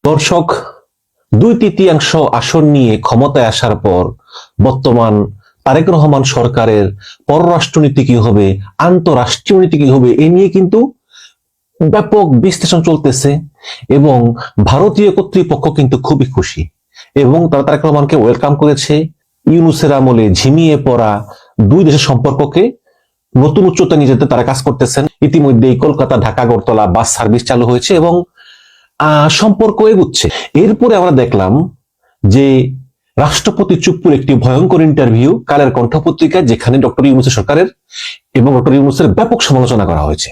দর্শক, 2/3 আসন নিয়ে ক্ষমতায় আসার পর বর্তমান তারেক রহমান সরকারের পররাষ্ট্রনীতি কি হবে, আন্তঃরাষ্ট্রীয় নীতি কি হবে, এ নিয়ে কিন্তু ব্যাপক বিশ্লেষণ চলতেছে এবং ভারতীয় কর্তৃপক্ষ কিন্তু খুবই খুশি এবং তারা তারেক রহমানকে ওয়েলকাম করেছে। ইউনূসের আমলে ঝিমিয়ে পড়া দুই দেশের সম্পর্ককে নতুন উচ্চতা নিয়ে যেতে তারা কাজ করতেছেন। ইতিমধ্যেই কলকাতা ঢাকা আগরতলা বাস সার্ভিস চালু হয়েছে এবং সম্পর্ক এগুচ্ছে। এরপরে আমরা দেখলাম যে রাষ্ট্রপতি চুপ্পুর একটি ভয়ঙ্কর ইন্টারভিউ কালের কণ্ঠ পত্রিকায়, যেখানে ডক্টর ইউনূসের সরকারের এবং ডক্টর ইউনূসের ব্যাপক সমালোচনা করা হয়েছে।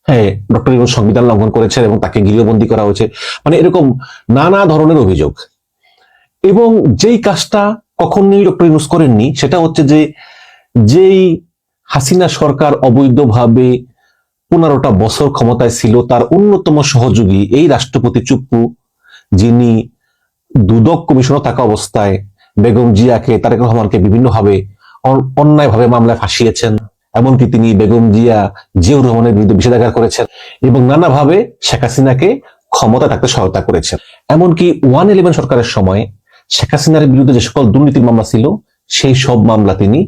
হ্যাঁ, ডক্টর ইউনূস সংবিধান লঙ্ঘন করেছেন এবং তাকে গৃহবন্দী করা হয়েছে, মানে এরকম নানা ধরনের অভিযোগ। এবং যেই কাজটা কখনোই ডক্টর ইউনূস করেননি সেটা হচ্ছে যে যেই হাসিনা সরকার অবৈধভাবে 15টা বছর ক্ষমতায় ছিল, তার অন্যতম সহযোগী এই রাষ্ট্রপতি চুপ্পু, যিনি দুদক কমিশনার থাকা অবস্থায় বেগম জিয়াকে, তারেক রহমানকে বিভিন্নভাবে অন্যায়ভাবে মামলায় ফাঁসিয়েছেন। এমনকি তিনি বেগম জিয়াউর রহমানের বিরুদ্ধে নিষেধাজ্ঞা করেছেন এবং নানাভাবে শেখ হাসিনাকে ক্ষমতা থাকতে সহায়তা করেছেন। এমনকি 111 সরকারের সময় শেখ হাসিনার বিরুদ্ধে যে সকল দুর্নীতির মামলা ছিল সেই সব মামলা তিনি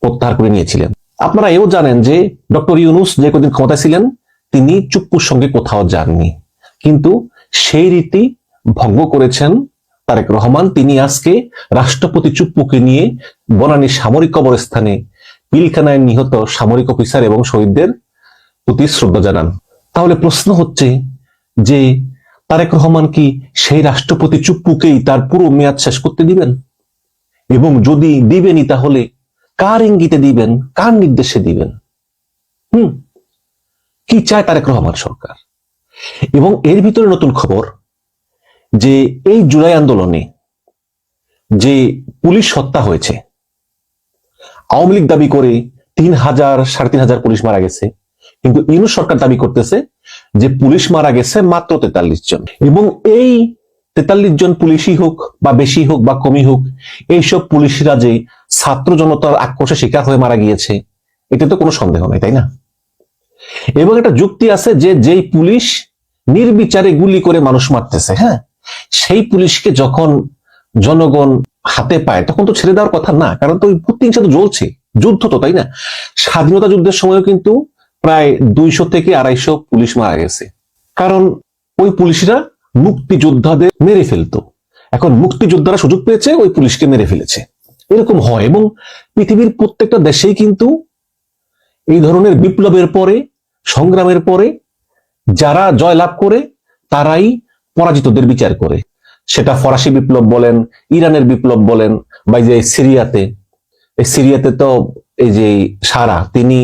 প্রত্যাহার করে নিয়েছিলেন। আপনারা এও জানেন যে ডক্টর ইউনূস যে কদিন ক্ষমতায় ছিলেন তিনি চুপ্পুর সঙ্গে কোথাও যাননি, কিন্তু সেই রীতি ভঙ্গ করেছেন তারেক রহমান। তিনি আজকে রাষ্ট্রপতি চুপ্পুকে নিয়ে বনানী সামরিক কবরস্থানে পিলখানায় নিহত সামরিক অফিসার এবং শহীদদের প্রতি শ্রদ্ধা জানান। তাহলে প্রশ্ন হচ্ছে যে তারেক রহমান কি সেই রাষ্ট্রপতি চুপ্পুকেই তার পুরো মেয়াদ শেষ করতে দিবেন? এবং যদি দিবেনই তাহলে কার ইঙ্গিতে দিবেন, কার নির্দেশে দিবেন? কি চায় তারেক রহমান সরকার? এবং এর ভিতরে নতুন খবর যে এই জুলাই আন্দোলনে যে পুলিশ হত্যা হয়েছে, আওয়ামী লীগ দাবি করে 3,000-3,500 পুলিশ মারা গেছে, কিন্তু ইউনূস সরকার দাবি করতেছে যে পুলিশ মারা গেছে মাত্র 43 জন। এবং এই 43 জন পুলিশই হোক বা বেশি হোক বা কমই হোক, এইসব পুলিশরা যে ছাত্র জনতার আক্রোশের শিকার হয়ে মারা গিয়েছে এটা তো কোনো সন্দেহ নাই, তাই না? এবং একটা যুক্তি আছে যে যেই পুলিশ নির্বিচারে গুলি করে মানুষ মারতেছে, হ্যাঁ, সেই পুলিশকে যখন জনগণ হাতে পায় তখন তো ছেড়ে দেওয়ার কথা না, কারণ তো ওই প্রতিহিংসা তো জ্বলছে, যুদ্ধ তো, তাই না? স্বাধীনতা যুদ্ধের সময় কিন্তু প্রায় 200 থেকে 250 পুলিশ মারা গেছে, কারণ ওই পুলিশরা মুক্তিযোদ্ধাদের মেরে ফেলতো। এখন মুক্তিযোদ্ধারা সুযোগ পেয়েছে, ওই পুলিশকে মেরে ফেলেছে। এরকম হয় এবং পৃথিবীর প্রত্যেকটা দেশেই কিন্তু এই ধরনের বিপ্লবের পরে, সংগ্রামের পরে যারা জয় লাভ করে তারাই পরাজিতদের বিচার করে। সেটা ফরাসি বিপ্লব বলেন, ইরানের বিপ্লব বলেন, বা যে সিরিয়াতে তো এই যে সারা, তিনি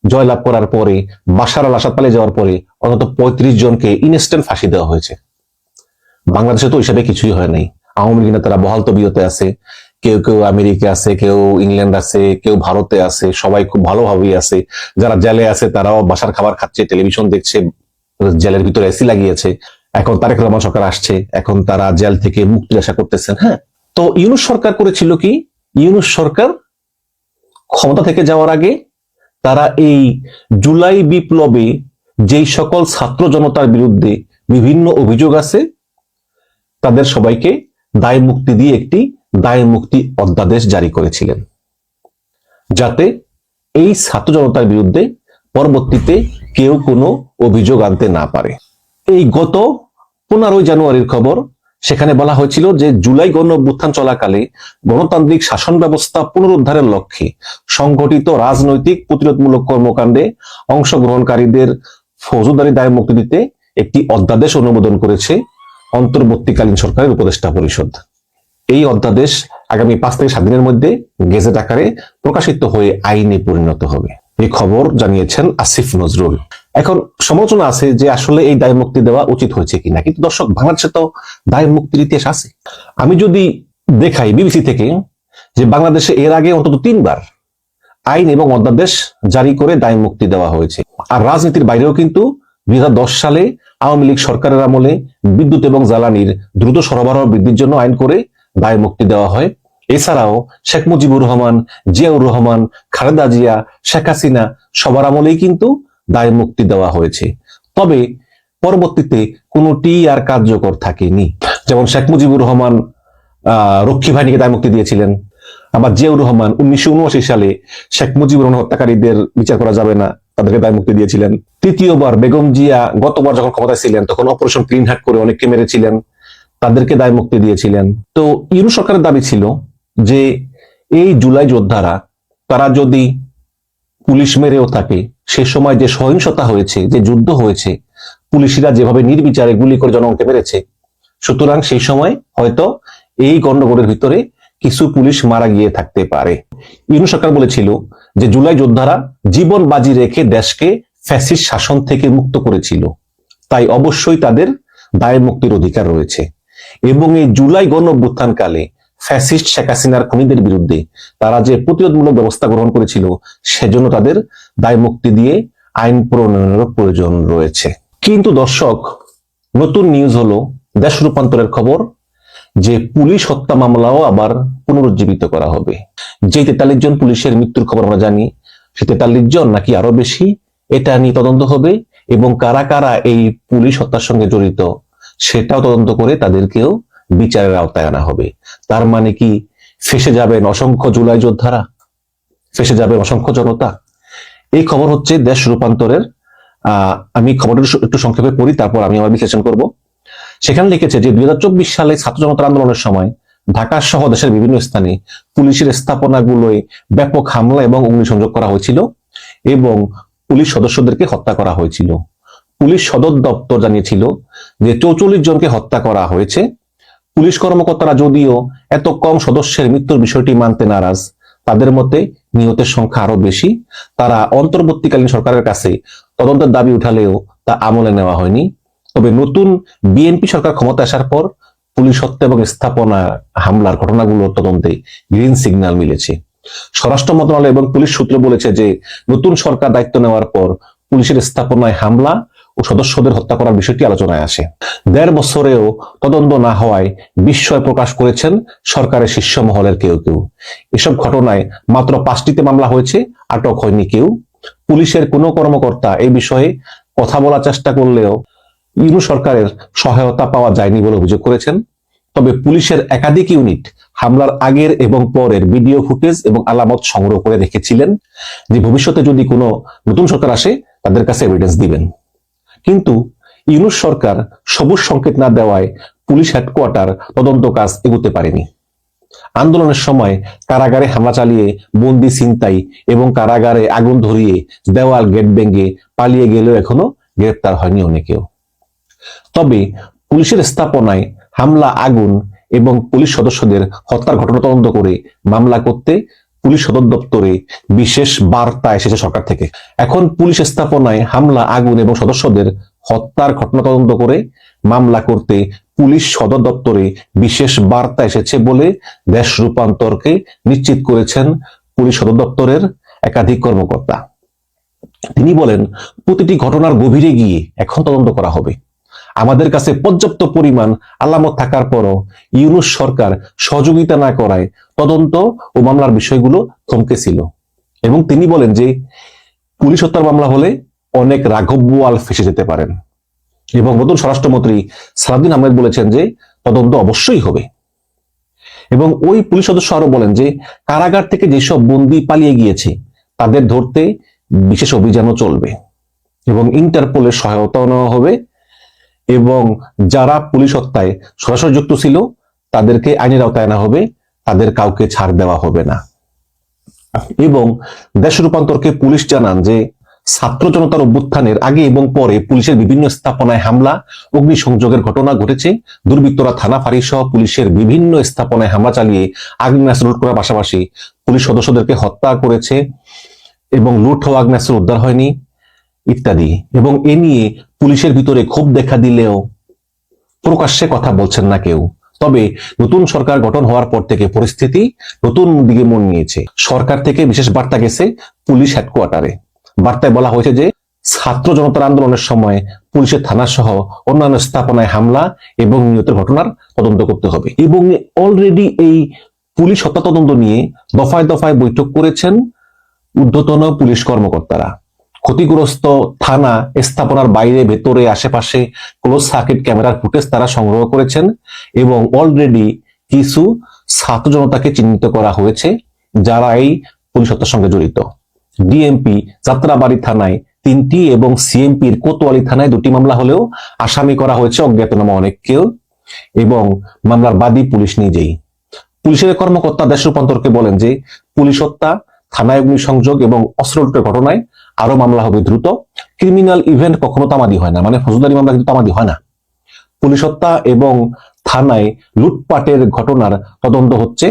জয়লাভ করার পরে বাশার আল আসাদ পালিয়ে যাওয়ার পরে অন্তত 35 জনকে ইনস্ট্যান্ট ফাঁসি দেওয়া হয়েছে। বাংলাদেশে তো হিসাবে কিছুই হয় নাই। আওয়ামী লীগ নেতারা বহাল তবিয়তে আছে, কেউ কেউ আমেরিকা আছে, কেউ ইংল্যান্ড আছে, কেউ ভারতে আছে, সবাই খুব ভালোভাবেই আছে। যারা জেলে আছে তারাও বাসার খাবার খাচ্ছে, টেলিভিশন দেখছে, জেলের ভিতরে এসি লাগিয়েছে। এখন তারেক রহমান সরকার আসছে, এখন তারা জেল থেকে মুক্তির আশা করতেছেন। হ্যাঁ, তো ইউনূস সরকার করেছিল কি? ইউনূস সরকার ক্ষমতা থেকে যাওয়ার আগে তারা এই জুলাই বিপ্লবে যেই সকল ছাত্র জনতার বিরুদ্ধে বিভিন্ন অভিযোগ আছে তাদের সবাইকে দায় মুক্তি দিয়ে একটি দায় মুক্তি অধ্যাদেশ জারি করেছিলেন, যাতে এই ছাত্র জনতার বিরুদ্ধে পরবর্তীতে কেউ কোনো অভিযোগ আনতে না পারে। এই গত 15 জানুয়ারির খবর, সেখানে বলা হয়েছিল যে জুলাই গণ অভ্যুত্থান চলাকালে গণতান্ত্রিক শাসন ব্যবস্থা পুনরুদ্ধারের লক্ষ্যে সংগঠিত রাজনৈতিক প্রতিরোধমূলক কর্মকাণ্ডে অংশগ্রহণকারীদের ফৌজদারি দায় মুক্তি দিতে একটি অধ্যাদেশ অনুমোদন করেছে অন্তর্বর্তীকালীন সরকারের উপদেষ্টা পরিষদ। এই অধ্যাদেশ আগামী 5 থেকে 7 দিনের মধ্যে গেজেট আকারে প্রকাশিত হয়ে আইনে পরিণত হবে, এই খবর জানিয়েছেন আসিফ নজরুল। এখন সমালোচনা আছে যে আসলে এই দায় মুক্তি দেওয়া উচিত হয়েছে কিনা, কিন্তু দর্শক, বাংলাদেশে তো দায় মুক্তির ইতিহাস আছে। আমি যদি দেখাই বিবিসি থেকে যে বাংলাদেশে এর আগে অন্তত 3 বার আইন এবং অধ্যাদেশ জারি করে দায় মুক্তি দেওয়া হয়েছে। আর রাজনীতির বাইরেও কিন্তু 2010 সালে আওয়ামী লীগ সরকারের আমলে বিদ্যুৎ এবং জ্বালানির দ্রুত সরবরাহ বৃদ্ধির জন্য আইন করে দায় মুক্তি দেওয়া হয়। এছাড়াও শেখ মুজিবুর রহমান, জিয়াউর রহমান, খালেদা জিয়া, শেখ হাসিনা সবার আমলেই কিন্তু দায় মুক্তি দেওয়া হয়েছে। তবে পরবর্তীতে কোনোটি আর কার্যকর থাকেনি। যেমন শেখ মুজিবুর রহমান রক্ষী বাহিনীকে দায়মুক্তি দিয়েছিলেন, আবার জিয়াউর রহমান 1979 সালে শেখ মুজিবুর রহমান হত্যাকারীদের বিচার করা যাবে না, তাদেরকে দায়মুক্তি দিয়েছিলেন। তৃতীয়বার বেগম জিয়া গতবার যখন ক্ষমতায় ছিলেন তখন অপারেশন ক্লিন হার্ট করে অনেককে মেরেছিলেন, তাদেরকে দায়মুক্তি দিয়েছিলেন। তো ইউনূস সরকারের দাবি ছিল যে এই জুলাই যোদ্ধারা তারা যদি পুলিশ মেরেও থাকে, সে সময় যে সহিংসতা হয়েছে, যে যুদ্ধ হয়েছে, পুলিশরা যেভাবে নির্বিচারে গুলি করে জনগণকে মেরেছে, সুতরাং সেই সময় হয়তো এই গন্ডগোলের ভিতরে কিছু পুলিশ মারা গিয়ে থাকতে পারে। ইউনূস সরকার বলেছিল যে জুলাই যোদ্ধারা জীবন বাজি রেখে দেশকে ফ্যাসিস্ট শাসন থেকে মুক্ত করেছিল, তাই অবশ্যই তাদের দায় মুক্তির অধিকার রয়েছে। এবং এই জুলাই গণ অভ্যুত্থানকালে ফ্যাসিস্ট শেখ হাসিনার খুনিদের বিরুদ্ধে তারা যে প্রতিরোধমূলক ব্যবস্থা গ্রহণ করেছিল, সেজন্য তাদের দায় মুক্তি দিয়ে আইন প্রণয়নের প্রয়োজন রয়েছে। কিন্তু দর্শক, নতুন নিউজ হলো দেশ রূপান্তরের খবর যে পুলিশ হত্যা মামলাও আবার পুনরুজ্জীবিত করা হবে। যে 43 জন পুলিশের মৃত্যুর খবর আমরা জানি, সে 43 জন নাকি আরো বেশি, এটা নিয়ে তদন্ত হবে এবং কারা কারা এই পুলিশ হত্যার সঙ্গে জড়িত সেটাও তদন্ত করে তাদেরকেও বিচারের আওতায় আনা হবে। তার মানে কি ফেসে যাবেন অসংখ্য জুলাই যোদ্ধারা, ফেসে যাবে অসংখ্য জনতা? এই খবর হচ্ছে দেশ রূপান্তরের। আমি খবরটা একটু সংক্ষেপে পড়ি, তারপর আমি আমার বিশ্লেষণ করব। সেখানে লিখেছে যে 2024 সালে ছাত্র জনতার আন্দোলনের সময় ঢাকা সহ দেশের বিভিন্ন স্থানে পুলিশের স্থাপনাগুলোয় ব্যাপক হামলা এবং অগ্নিসংযোগ করা হয়েছিল এবং পুলিশ সদস্যদেরকে হত্যা করা হয়েছিল। পুলিশ সদর দপ্তর জানিয়েছিল যে 44 জনকে হত্যা করা হয়েছে। পুলিশ কর্মকর্তারা যদিও এত কম সদস্যের মৃত্যুর বিষয়টি মানতে নারাজ, তাদের মতে নিহতের সংখ্যা আরো বেশি। তারা অন্তর্বর্তীকালীন সরকারের কাছে তদন্তের দাবি উঠালেও তা আমলে নেওয়া হয়নি। তবে নতুন বিএনপি সরকার ক্ষমতা আসার পর পুলিশ হত্যা এবং স্থাপনা হামলার ঘটনাগুলোর তদন্তে গ্রিন সিগন্যাল মিলেছে। স্বরাষ্ট্র মন্ত্রণালয় এবং পুলিশ সূত্র বলেছে যে নতুন সরকার দায়িত্ব নেওয়ার পর পুলিশের স্থাপনায় হামলা ও সদস্যদের হত্যা করার বিষয়টি আলোচনায় আসে। 1.5 বছরেও তদন্ত না হওয়ায় বিস্ময় প্রকাশ করেছেন সরকারের শীর্ষ মহলের কেউ কেউ। এসব ঘটনায় মাত্র 5টিতে মামলা হয়েছে, আটক হয়নি কেউ। পুলিশের কোনো কর্মকর্তা এই বিষয়ে কথা বলার চেষ্টা করলেও ইউনূস সরকারের সহায়তা পাওয়া যায়নি বলে অভিযোগ করেছেন। তবে পুলিশের একাধিক ইউনিট হামলার আগের এবং পরের ভিডিও ফুটেজ এবং আলামত সংগ্রহ করে রেখেছিলেন যে ভবিষ্যতে যদি কোনো নতুন সরকার আসে তাদের কাছে এভিডেন্স দিবেন। কিন্তু ইউনূস সরকার সবুজ সংকেত না দেওয়ায় পুলিশ হেডকোয়ার্টার তদন্ত কাজ এগোতে পারেনি। আন্দোলনের সময় কারাগারে হামলা চালিয়ে বন্দি ছিনতাই এবং কারাগারে আগুন ধরিয়ে দেওয়াল গেট ভেঙে পালিয়ে গেলেও এখনো গ্রেপ্তার হয়নি অনেকেও। তবে পুলিশের স্থাপনায় হামলা, আগুন এবং পুলিশ সদস্যদের হত্যার ঘটনা তদন্ত করে মামলা করতে পুলিশ সদর দপ্তরে বিশেষ বার্তা এসেছে সরকার থেকে। এখন পুলিশ স্থাপনায় হামলা, আগুন এবং সদস্যদের হত্যার ঘটনা তদন্ত করে মামলা করতে পুলিশ সদর দপ্তরে বিশেষ বার্তা এসেছে বলে দেশ রূপান্তরকে নিশ্চিত করেছেন পুলিশ সদর দপ্তরের একাধিক কর্মকর্তা। তিনি বলেন, প্রতিটি ঘটনার গভীরে গিয়ে এখন তদন্ত করা হবে। আমাদের কাছে পর্যাপ্ত পরিমাণ আলামত থাকার পরও ইউনূস সরকার সহযোগিতা না করায় তদন্ত ও মামলার বিষয়গুলো থমকে ছিল। এবং তিনি বলেন যে পুলিশ হত্যার মামলা হলে অনেক রাঘব বোয়াল ফেসে যেতে পারেন। এবং নতুন স্বরাষ্ট্রমন্ত্রী সালাউদ্দিন আহমেদ বলেছেন যে তদন্ত অবশ্যই হবে। এবং ওই পুলিশ সদস্য আরো বলেন যে কারাগার থেকে যেসব বন্দী পালিয়ে গিয়েছে তাদের ধরতে বিশেষ অভিযানও চলবে এবং ইন্টারপোলের সহায়তাও নেওয়া হবে এবং যারা পুলিশ হত্যায় সরাসরি যুক্ত ছিল তাদেরকে আইনের আওতায় আনা হবে, তাদের কাউকে ছাড় দেওয়া হবে না। এবং দেশ রূপান্তরকে পুলিশ জানান যে ছাত্র জনতার অভ্যুত্থানের আগে এবং পরে পুলিশের বিভিন্ন স্থাপনায় হামলা, অগ্নিসংযোগের ঘটনা ঘটেছে। দুর্বৃত্তরা থানা ফাঁড়ি সহ পুলিশের বিভিন্ন স্থাপনায় হামলা চালিয়ে আগ্নেয়াস্ত্র লুট করার পাশাপাশি পুলিশ সদস্যদেরকে হত্যা করেছে এবং লুট হওয়া আগ্নেয়াস্ত্র উদ্ধার হয়নি ইত্যাদি। এবং এ নিয়ে পুলিশের ভিতরে ক্ষোভ দেখা দিলেও প্রকাশ্যে কথা বলছেন না কেউ। তবে নতুন সরকার গঠন হওয়ার পর থেকে পরিস্থিতি নতুন দিকে মন নিয়েছে। সরকার থেকে বিশেষ বার্তা গেছে পুলিশ হেডকোয়ার্টারে। বার্তায় বলা হয়েছে যে ছাত্র জনতার আন্দোলনের সময় পুলিশের থানা সহ অন্যান্য স্থাপনায় হামলা এবং নিহতের ঘটনার তদন্ত করতে হবে। এবং অলরেডি এই পুলিশ হত্যা তদন্ত নিয়ে দফায় দফায় বৈঠক করেছেন ঊর্ধ্বতন পুলিশ কর্মকর্তারা। ক্ষতিগ্রস্ত থানা স্থাপনার বাইরে, ভেতরে, আশেপাশে ক্লোজ সার্কিট ক্যামেরার ফুটেজ তারা সংগ্রহ করেছেন এবং অলরেডি কিছু ছাত্র জনতাকে চিহ্নিত করা হয়েছে যারা এই পুলিশ হত্যার সঙ্গে জড়িত। ডিএমপি যাত্রাবাড়ি থানায় 3টি এবং সিএমপির কোতোয়ালি থানায় 2টি মামলা হলেও আসামি করা হয়েছে অজ্ঞাতনামা অনেককেও এবং মামলার বাদী পুলিশ নিজেই। পুলিশের কর্মকর্তা দেশ রূপান্তরকে বলেন যে পুলিশ হত্যা, থানায় অগ্নিসংযোগ এবং অস্ত্র লুটের ঘটনায় আরো মামলা হবে দ্রুত। ক্রিমিনাল ইভেন্ট কখনো তামাদি হয় না, মানে ফৌজদারি মামলা কিন্তু তামাদি হয় না। পুলিশ হত্যা এবং থানায় লুটপাটের ঘটনার তদন্ত হচ্ছে।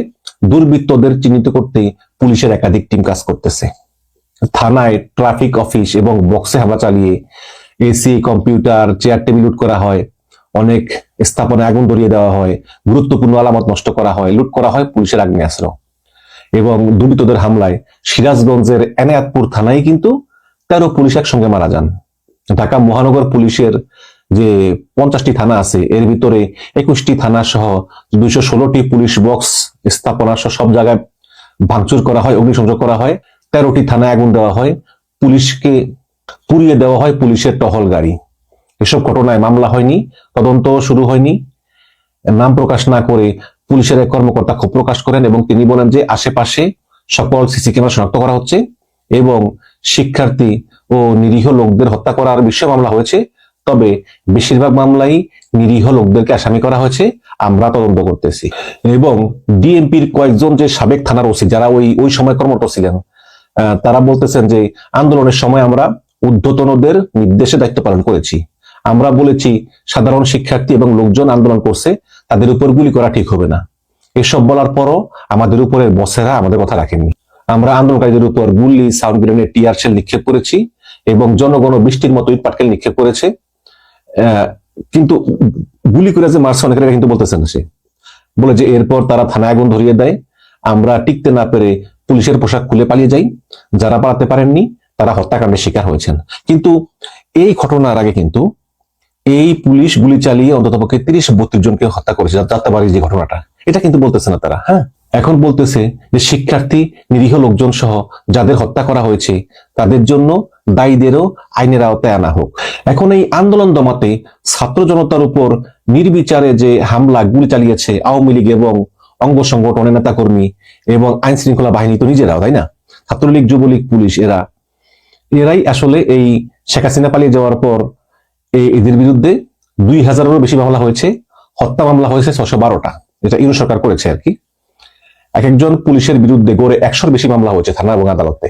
দুর্বৃত্তদের চিহ্নিত করতে পুলিশের একাধিক টিম কাজ করতেছে। থানায় ট্রাফিক অফিস এবং বক্সে হামলা চালিয়ে এসি, কম্পিউটার, চেয়ার টেবিল লুট করা হয়, অনেক স্থাপনায় আগুন ধরিয়ে দেওয়া হয়, গুরুত্বপূর্ণ আলামত নষ্ট করা হয়, লুট করা হয় পুলিশের আগ্নেয়াস্ত্র। এবং দুর্বৃত্তদের হামলায় সিরাজগঞ্জের এনায়াতপুর থানায় কিন্তু 13 পুলিশ একসঙ্গে মারা যান। ঢাকা মহানগর পুলিশের যে 50টি থানা আছে এর ভিতরে 21টি থানা সহ 216টি পুলিশ বক্স স্থাপনা সহ সব জায়গায় ভাঙচুর করা হয়, অগ্নিসংযোগ করা হয়, 13টি থানায় আগুন দেওয়া হয়, পুলিশকে পুড়িয়ে দেওয়া হয় পুলিশের টহল গাড়ি। এসব ঘটনায় মামলা হয়নি, তদন্ত শুরু হয়নি। নাম প্রকাশ না করে পুলিশের এক কর্মকর্তা ক্ষোভ প্রকাশ করেন এবং তিনি বলেন যে আশেপাশে সকল সিসি ক্যামেরা শনাক্ত করা হচ্ছে এবং শিক্ষার্থী ও নিরীহ লোকদের হত্যা করার বিষয়ে মামলা হয়েছে, তবে বেশিরভাগ মামলাই নিরীহ লোকদেরকে আসামি করা হয়েছে, আমরা তদন্ত করতেছি। এবং ডিএমপির কয়েকজন যে সাবেক থানার ওসি যারা ওই সময় কর্মরত ছিলেন তারা বলতেছেন যে আন্দোলনের সময় আমরা ঊর্ধ্বতনদের নির্দেশে দায়িত্ব পালন করেছি। আমরা বলেছি সাধারণ শিক্ষার্থী এবং লোকজন আন্দোলন করছে, তাদের উপর গুলি করা ঠিক হবে না। এসব বলার পরও আমাদের উপরের বসেরা আমাদের কথা রাখেননি। আমরা আন্দোলনকারীদের উপর গুলি, সাউন্ড গ্রেনেড, টিয়ার শেল নিক্ষেপ করেছি এবং জনগণ বৃষ্টির মতো ইট পাটকেল নিক্ষেপ করেছে। কিন্তু গুলি করে যে মারছে অনেকের কিন্তু বলতেছে না, সে বলে যে এরপর তারা থানায় আগুন ধরিয়ে দেয়, আমরা টিকতে না পেরে পুলিশের পোশাক খুলে পালিয়ে যাই, যারা পালাতে পারেননি তারা হত্যাকাণ্ডের শিকার হয়েছেন। কিন্তু এই ঘটনার আগে কিন্তু এই পুলিশ গুলি চালিয়ে অন্ততপক্ষে 30-32 জনকে হত্যা করেছে, যাত্রাবাড়ির যে ঘটনাটা, এটা কিন্তু বলতেছে না তারা। হ্যাঁ, এখন বলতেছে যে শিক্ষার্থী, নিরীহ লোকজন সহ যাদের হত্যা করা হয়েছে তাদের জন্য দায়ীদেরও আইনের আওতায় আনা হোক। এখন এই আন্দোলন দমাতে ছাত্র জনতার উপর নির্বিচারে যে হামলা গুলি চালিয়েছে আওয়ামী লীগ এবং অঙ্গ সংগঠনের নেতাকর্মী এবং আইন শৃঙ্খলা বাহিনী তো নিজেরাও, তাই না? ছাত্রলীগ, যুবলীগ, পুলিশ এরাই আসলে এই শেখ হাসিনা পালিয়ে যাওয়ার পর এদের বিরুদ্ধে 2000-এরও বেশি মামলা হয়েছে, হত্যা মামলা হয়েছে 612টা, যেটা ইউনূস সরকার করেছে আর কি। এক একজন পুলিশের বিরুদ্ধে গড়ে 100-র বেশি মামলা হয়েছে থানা এবং আদালতে।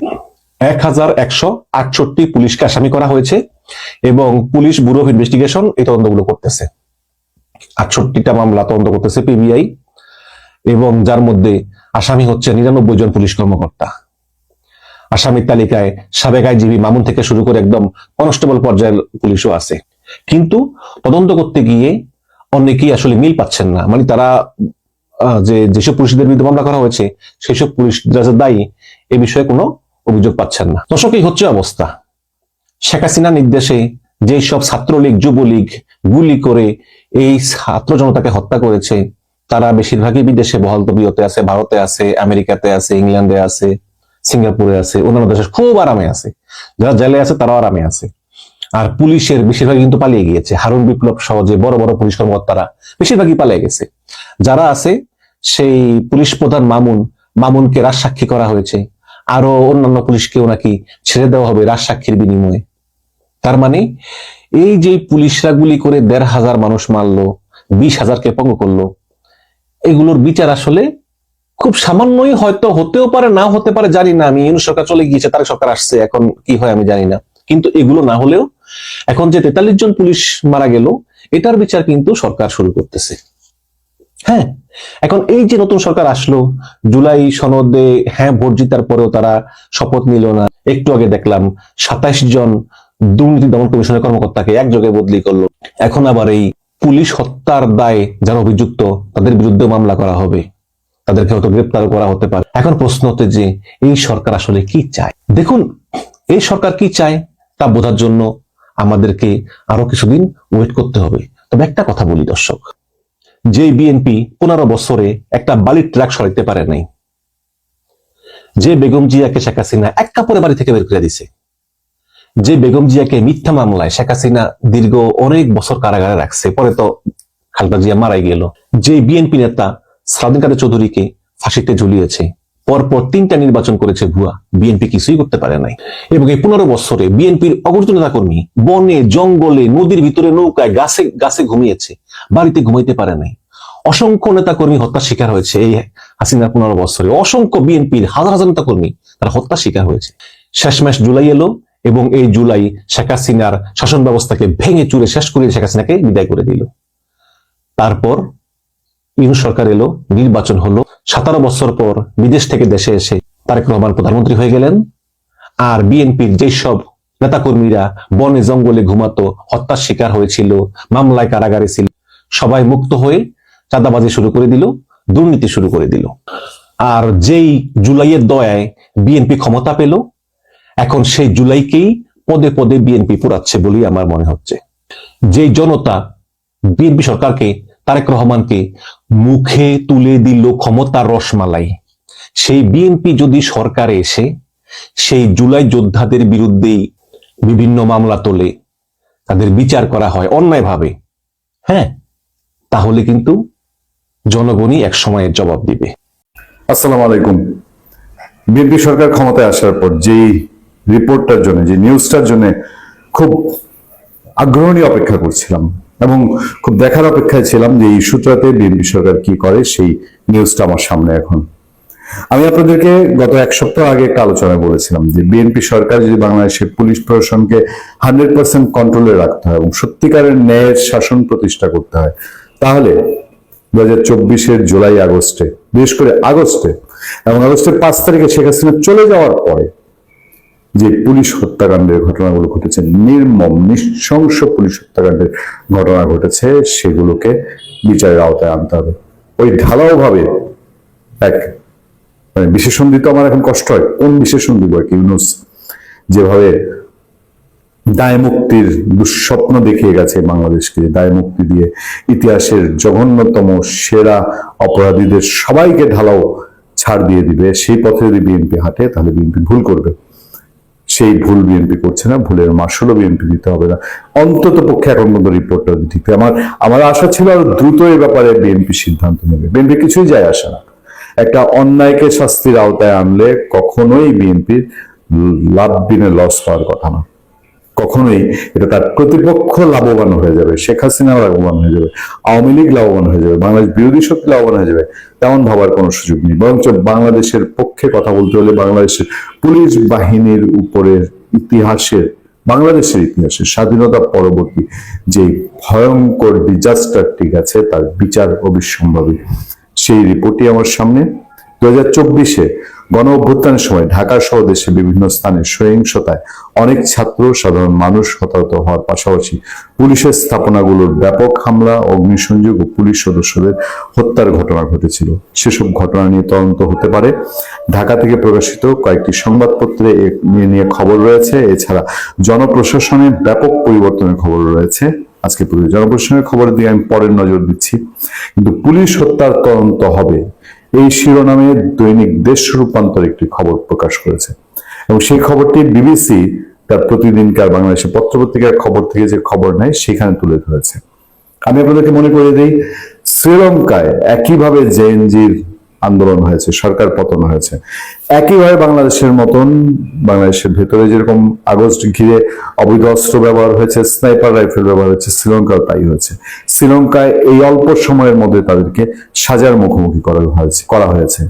1168 পুলিশকে আসামি করা হয়েছে এবং পুলিশ ব্যুরো অফ ইনভেস্টিগেশন এই তদন্তগুলো করতেছে। 68টা মামলা তদন্ত করতেছে পিবিআই এবং যার মধ্যে আসামি হচ্ছে 99 জন পুলিশ কর্মকর্তা। আসামির তালিকায় সাবেক আইজিবি মামুন থেকে শুরু করে একদম কনস্টেবল পর্যায়ের পুলিশও আছে। কিন্তু তদন্ত করতে গিয়ে অনেকেই আসলে মিল পাচ্ছেন না, মানে তারা যেসব পুলিশদের বিরুদ্ধে মামলা করা হয়েছে সেসব পুলিশ যারা দায়ী এ বিষয়ে কোনো অভিযোগ পাচ্ছেন না। দর্শক, এই হচ্ছে অবস্থা। শেখ হাসিনার নির্দেশে যেই সব ছাত্রলীগ, যুবলীগ গুলি করে এই ছাত্র জনতাকে হত্যা করেছে তারা বেশিরভাগই বিদেশে বহাল তবিয়তে আছে, ভারতে আছে, আমেরিকাতে আছে, ইংল্যান্ডে আছে, সিঙ্গাপুরে আছে, অন্যান্য দেশে খুব আরামে আছে। যারা জেলে আছে তারাও আরামে আছে। আর পুলিশের বেশিরভাগ কিন্তু পালিয়ে গিয়েছে। হারুন বিপ্লব সহ যে বড় বড় পুলিশ কর্মকর্তারা বেশিরভাগই পালিয়ে গেছে। যারা আছে সেই পুলিশ প্রধান মামুনকে রাজসাক্ষী করা হয়েছে, আরো অন্যান্য পুলিশকেও নাকি ছেড়ে দেওয়া হবে রাজসাক্ষীর বিনিময়ে। তার মানে এই যে পুলিশরা গুলি করে 1,500 মানুষ মারলো, 20,000কে পঙ্গু করলো, এগুলোর বিচার আসলে খুব সামান্যই হয়তো হতেও পারে, না হতে পারে, জানি না। আমি ইউনূস সরকার চলে গিয়েছে, তার সরকার আসছে, এখন কি হয় আমি জানি না। কিন্তু এগুলো না হলেও এখন যে 43 জন পুলিশ মারা গেল এটার বিচার কিন্তু সরকার শুরু করতেছে। হ্যাঁ, এখন এই যে নতুন সরকার আসলো, জুলাই সনদে ভোট জিতার পরেও তারা শপথ নিল না। একটু আগে দেখলাম 27 জন দুর্নীতি দমন কমিশনের কর্মকর্তাকে একযোগে বদলি করলো। এখন আবার এই পুলিশ হত্যার দায়ে যারা অভিযুক্ত তাদের বিরুদ্ধে মামলা করা হবে, তাদেরকে হয়তো গ্রেপ্তার করা হতে পারে। এখন প্রশ্ন হচ্ছে যে এই সরকার আসলে কি চায়। দেখুন, এই সরকার কি চায় তা বোঝার জন্য আমাদেরকে আরো কিছুদিন ওয়েট করতে হবে। তবে একটা কথা বলি দর্শক, যে বিএনপি 15 বছরে একটা বালির ট্রাক সরাইতে পারে নাই, যে বেগম জিয়াকে শেখ হাসিনা এক কাপড়ে বাড়ি থেকে বের করে দিছে, যে বেগম জিয়াকে মিথ্যা মামলায় শেখ হাসিনা দীর্ঘ অনেক বছর কারাগারে রাখছে, পরে তো খালেদা জিয়া মারাই গেল, যে বিএনপি নেতা সালাউদ্দিন কাদের চৌধুরীকে ফাঁসিতে ঝুলিয়েছে, পরপর 3টা নির্বাচন করেছে ভুয়া, বিএনপি কিছুই করতে পারে নাই। এবং এই 15 বছরে বিএনপির অগণিত নেতাকর্মী বনে জঙ্গলে নদীর ভিতরে নৌকায় গাছে গাছে ঘুমিয়েছে, বাড়িতে ঘুমাইতে পারে নাই। অসংখ্য নেতাকর্মী হত্যা শিকার হয়েছে এই হাসিনার 15 বছরে। অসংখ্য বিএনপির হাজার হাজার নেতাকর্মী তারা হত্যা শিকার হয়েছে। শেষমেশ জুলাই এলো এবং এই জুলাই শেখ হাসিনার শাসন ব্যবস্থাকে ভেঙে চুরে শেষ করে শেখ হাসিনাকে বিদায় করে দিল। তারপর ইউনূস সরকার এলো, নির্বাচন হলো, 17 বছর পর বিদেশ থেকে দেশে এসে তারেক রহমান প্রধানমন্ত্রী হয়ে গেলেন। আর বিএনপির যেসব নেতাকর্মীরা বনে জঙ্গলে ঘুমাতো, হত্যার শিকার হয়েছিল, মামলায় কারাগারে ছিল, সবাই মুক্ত হয়ে চাঁদাবাজি শুরু করে দিল, দুর্নীতি শুরু করে দিল। আর যেই জুলাইয়ের দয়ায় বিএনপি ক্ষমতা পেল, এখন সেই জুলাইকেই পদে পদে বিএনপি পোড়াচ্ছে বলেই আমার মনে হচ্ছে। যেই জনতা বিএনপি সরকারকে, তারেক রহমানকে মুখে তুলে দিল ক্ষমতার রসমালাই, সেই বিএনপি যদি সরকারে এসে সেই জুলাই যোদ্ধাদের বিরুদ্ধেই বিভিন্ন মামলা তোলে, তাদের বিচার করা হয় অন্যায়ভাবে, হ্যাঁ, তাহলে কিন্তু জনগণই এক সময়ের জবাব দিবে। আসসালামু আলাইকুম। বিএনপি সরকার ক্ষমতায় আসার পর যেই রিপোর্টটার জন্য, যে নিউজটার জন্য খুব আগ্রহ নিয়ে অপেক্ষা করছিলাম এবং খুব দেখার অপেক্ষায় ছিলাম যে এই ইস্যুটাতে বিএনপি সরকার কি করে, সেই নিউজটা আমার সামনে এখন। আমি আপনাদেরকে গত 1 সপ্তাহ আগে একটা আলোচনায় বলেছিলাম যে বিএনপি সরকার যদি বাংলাদেশের পুলিশ প্রশাসনকে 100% কন্ট্রোলে রাখতে হয় এবং সত্যিকারের ন্যায়ের শাসন প্রতিষ্ঠা করতে হয়, তাহলে 2024-এর জুলাই আগস্টে, বিশেষ করে আগস্টে এবং আগস্টের 5 তারিখে শেখ হাসিনা চলে যাওয়ার পরে যে পুলিশ হত্যাকাণ্ডের ঘটনাগুলো ঘটেছে, নির্মম নৃশংস পুলিশ হত্যাকাণ্ডের ঘটনা ঘটেছে, সেগুলোকে বিচারের আওতায় আনতে হবে। ওই ঢালাও ভাবে এক বিশেষণ দিতে আমার এখন কষ্ট হয়, কোন বিশেষণ দিব? ইউনূস যেভাবে দায় মুক্তির দুঃস্বপ্ন দেখিয়ে গেছে বাংলাদেশকে, দায় মুক্তি দিয়ে ইতিহাসের জঘন্যতম সেরা অপরাধীদের সবাইকে ঢালাও ছাড় দিয়ে দিবে, সেই পথে যদি বিএনপি হাঁটে তাহলে বিএনপি ভুল করবে। সেই ভুল বিএনপি করছে না, ভুলের মাসুলও বিএনপি দিতে হবে না, অন্তত পক্ষে এখন পর্যন্ত রিপোর্টটা ঠিক। আমার আশা ছিল আরো দ্রুত এই ব্যাপারে বিএনপি সিদ্ধান্ত নেবে। বিএনপি কিছুই যায় আসে না, একটা অন্যায়কে শাস্তির আওতায় আনলে কখনোই বিএনপির লাভ দিনে লস হওয়ার কথা না, কখনোই। এটা তার প্রতিপক্ষ লাভবান হয়ে যাবে, শেখ হাসিনা লাভবান হয়ে যাবে, আওয়ামী লীগ লাভবান হয়ে যাবে, বাংলাদেশ বিরোধী শক্তি লাভবান হয়ে যাবে, তেমন ভাবার কোনো সুযোগ নেই। বরঞ্চ বাংলাদেশের পক্ষে কথা বলতে হলে বাংলাদেশের পুলিশ বাহিনীর উপরের ইতিহাসের, বাংলাদেশের ইতিহাসের স্বাধীনতা পরবর্তী যে ভয়ঙ্কর ডিজাস্টারটি গেছে তার বিচার অবিসম্ভাবী। সেই রিপোর্টই আমার সামনে। 2024-এ গণ অভ্যুত্থানের সময় ঢাকা সহ দেশের বিভিন্ন স্থানে সহিংসতায় অনেক ছাত্র সাধারণ মানুষ হতাহত হওয়ার পাশাপাশি পুলিশের স্থাপনাগুলোর ব্যাপক হামলা, অগ্নিসংযোগ ও পুলিশ সদস্যদের হত্যার ঘটনা ঘটেছিল। সেসব ঘটনা নিয়ে তদন্ত হতে পারে। ঢাকা থেকে প্রকাশিত কয়েকটি সংবাদপত্রে নিয়ে খবর রয়েছে। এছাড়া জনপ্রশাসনের ব্যাপক পরিবর্তনের খবর রয়েছে। আজকে জনপ্রশাসনের খবরের দিকে আমি পরের নজর দিচ্ছি, কিন্তু পুলিশ হত্যার তদন্ত হবে এই শিরোনামে দৈনিক দেশ রূপান্তর একটি খবর প্রকাশ করেছে এবং সেই খবরটি বিবিসি তার প্রতিদিনকার বাংলাদেশের পত্রপত্রিকার খবর থেকে যে খবর নেয় সেখানে তুলে ধরেছে। আমি আপনাদেরকে মনে করে দিই, শ্রীলঙ্কায় একইভাবে জেএনজির আন্দোলন হয়েছে, সরকার পতন হয়েছে। একইভাবে বাংলাদেশের মতন, বাংলাদেশের ভেতরে যেরকম আগস্ট ঘিরে অবৈধ অস্ত্র ব্যবহার হয়েছে, স্নাইপার রাইফেল ব্যবহার হয়েছে, শ্রীলঙ্কাও তাই হয়েছে। শ্রীলঙ্কায় এই অল্প সময়ের মধ্যে তাদেরকে সাজার মুখোমুখি করা হয়েছে।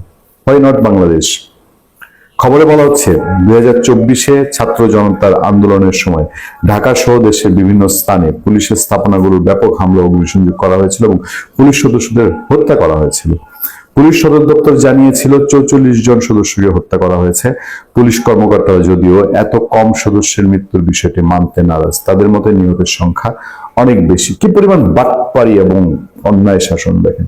Why not Bangladesh? খবরে বলা হচ্ছে 2024-এ ছাত্র জনতার আন্দোলনের সময় ঢাকা সহ দেশের বিভিন্ন স্থানে পুলিশের স্থাপনাগুলোর ব্যাপক হামলা, অগ্নিসংযোগ করা হয়েছিল এবং পুলিশ সদস্যদের হত্যা করা হয়েছিল। পুলিশ সদর দপ্তর জানিয়েছিল 44 জন সদস্যকে হত্যা করা হয়েছে। পুলিশ কর্মকর্তারা যদিও এত কম সদস্যের মৃত্যুর বিষয়টি মানতে নারাজ। তাদের মতে নিহতের সংখ্যা অনেক বেশি। কি পরিমাণ বাটপারি এবং অন্যায় শাসন দেখেন!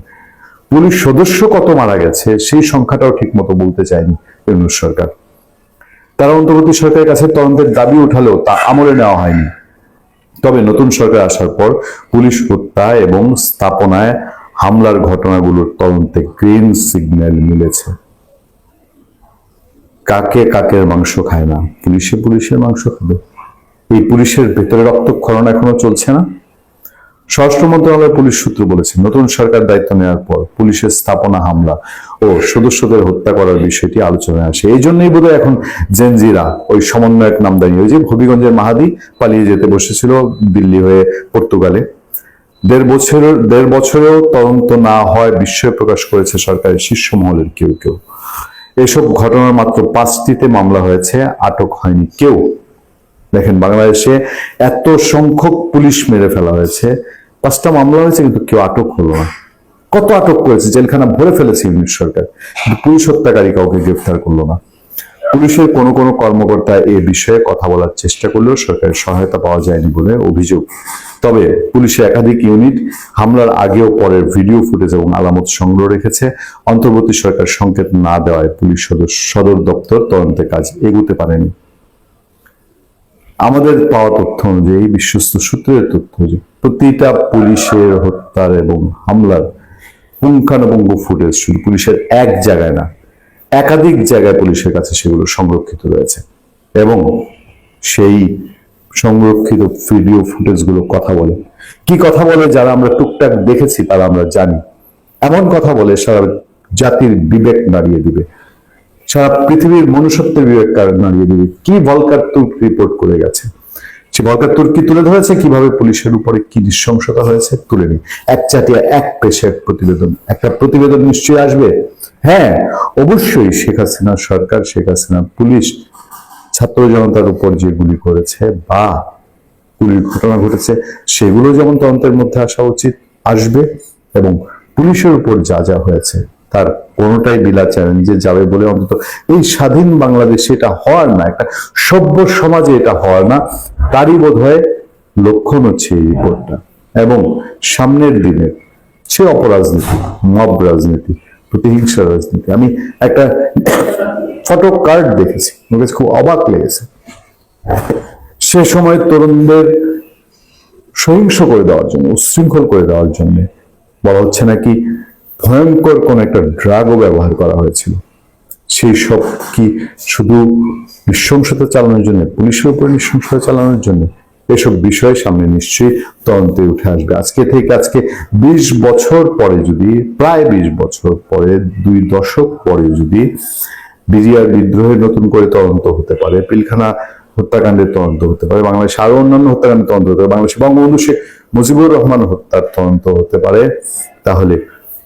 পুলিশ সদস্য কত মারা গেছে সেই সংখ্যাটাও ঠিক মতো বলতে চায়নি ইউনূস সরকার। তারা অন্তর্বর্তী সরকারের কাছে তদন্তের দাবি উঠালেও তা আমলে নেওয়া হয়নি। তবে নতুন সরকার আসার পর পুলিশ হত্যা এবং স্থাপনায় হামলার ঘটনাগুলোর তদন্তে গ্রিন সিগন্যাল মিলেছে। কাকে কাকের মাংস খায় না, পুলিশের মাংস খাবে। এই পুলিশের ভেতরে রক্তক্ষরণ এখনো চলছে না? স্বরাষ্ট্র মন্ত্রণালয়ের পুলিশ সূত্র বলেছে, নতুন সরকার দায়িত্ব নেওয়ার পর পুলিশের স্থাপনা হামলা ও সদস্যদের হত্যা করার বিষয়টি আলোচনায় আসে। এই জন্যই বোধহয় এখন জেনজিরা ওই সমন্বয়ক নামদানি, ওই যে হবিগঞ্জের মাহাদি পালিয়ে যেতে বসেছিল দিল্লি হয়ে পর্তুগালে, দেড় বছরেও তদন্ত না হয় বিস্ময় প্রকাশ করেছে সরকারের শীর্ষ মহলের কেউ কেউ। এসব ঘটনার মাত্র 5টিতে মামলা হয়েছে, আটক হয়নি কেউ। দেখেন, বাংলাদেশে এত সংখ্যক পুলিশ মেরে ফেলা হয়েছে, 5টা মামলা হয়েছে, কিন্তু কেউ আটক হলো না। কত আটক করেছে, জেলখানা ভরে ফেলেছে ইউনিট সরকার, কিন্তু পুলিশ হত্যাকারী কাউকে গ্রেফতার করলো না। পুলিশের কোনো কোনো কর্মকর্তা এ বিষয়ে কথা বলার চেষ্টা করলেও সরকারের সহায়তা পাওয়া যায়নি বলে অভিযোগ। তবে পুলিশের একাধিক ইউনিট হামলার আগেও পরের ভিডিও ফুটেজ এবং আলামত সংগ্রহ রেখেছে। অন্তর্বর্তী সরকার সংকেত না দেওয়ায় পুলিশ সদর দপ্তর তদন্তের কাজ এগোতে পারেনি। আমাদের পাওয়া তথ্য অনুযায়ী, বিশ্বস্ত সূত্রের তথ্য অনুযায়ী, প্রতিটা পুলিশের হত্যার এবং হামলার পুঙ্খানুপুঙ্খ ফুটেজ শুধু পুলিশের এক জায়গায় না, একাধিক জায়গায় পুলিশের কাছে সেগুলো সংরক্ষিত রয়েছে। এবং সেই সংরক্ষিত ভিডিও ফুটেজগুলো কথা বলে। কি কথা বলে যারা আমরা টুকটাক দেখেছি তারা আমরা জানি। এমন কথা বলে সারা জাতির বিবেক নাড়িয়ে দিবে, সারা পৃথিবীর মনুষ্যত্বের বিবেক নাড়িয়ে দিবে। কি ভলকার তুর্ক রিপোর্ট করে গেছে, সে ভলকার তুর্কি তুলে ধরেছে কিভাবে পুলিশের উপরে কি নৃশংসতা হয়েছে, তুলে নি। একচাটিয়া এক পেশের প্রতিবেদন, একটা প্রতিবেদন নিশ্চয়ই আসবে। হ্যাঁ, অবশ্যই শেখ হাসিনা সরকার, শেখ হাসিনা পুলিশ ছাত্র জনতার উপর যে গুলি করেছে বা গুলির ঘটনা ঘটেছে, সেগুলো যেমন তদন্তের মধ্যে আসা উচিত, আসবে। এবং পুলিশের উপর যা যা হয়েছে তার কোনোটাই বিলা চ্যালেঞ্জে যাবে বলে অন্তত এই স্বাধীন বাংলাদেশে এটা হওয়ার না, একটা সভ্য সমাজে এটা হওয়ার না, তারই বোধ হয় লক্ষণ হচ্ছে এই রিপোর্টটা। এবং সামনের দিনের সে অপরাজনীতি, মব রাজনীতি, প্রতিহিংসা রাজনীতি। আমি একটা ফটো কার্ড দেখেছি, আমার কাছে খুব অবাক লেগেছে। সে সময় তরুণদের সহিংস করে দেওয়ার জন্য, উচ্ছৃঙ্খল করে দেওয়ার জন্য বলা হচ্ছে নাকি ভয়ঙ্কর কোন একটা ড্রাগও ব্যবহার করা হয়েছিল। সেই সব কি শুধু নৃশংসতা চালানোর জন্য, পুলিশের উপরে নৃশংসতা চালানোর জন্য? এসব বিষয় সামনে নিশ্চয়ই তদন্তে উঠে আসবে। আজকে 20 বছর পরে, যদি প্রায় 20 বছর পরে, 2 দশক পরে যদি বিজিআর বিদ্রোহের নতুন করে তদন্ত হতে পারে, পিলখানা হত্যাকাণ্ডের তদন্ত হতে পারে, বাংলাদেশ আরো অন্যান্য হত্যাকাণ্ডের তদন্ত হতে পারে, বাংলাদেশে বঙ্গবন্ধু শেখ মুজিবুর রহমান হত্যার তদন্ত হতে পারে, তাহলে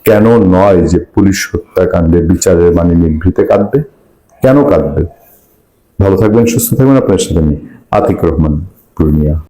কেন নয় যে পুলিশ হত্যাকাণ্ডে বিচারের মানে নিভৃতে কাঁদবে? কেন কাঁদবে? ভালো থাকবেন, সুস্থ থাকবেন। আপনার সাথে আমি আতিক রহমান পূর্ণিয়া।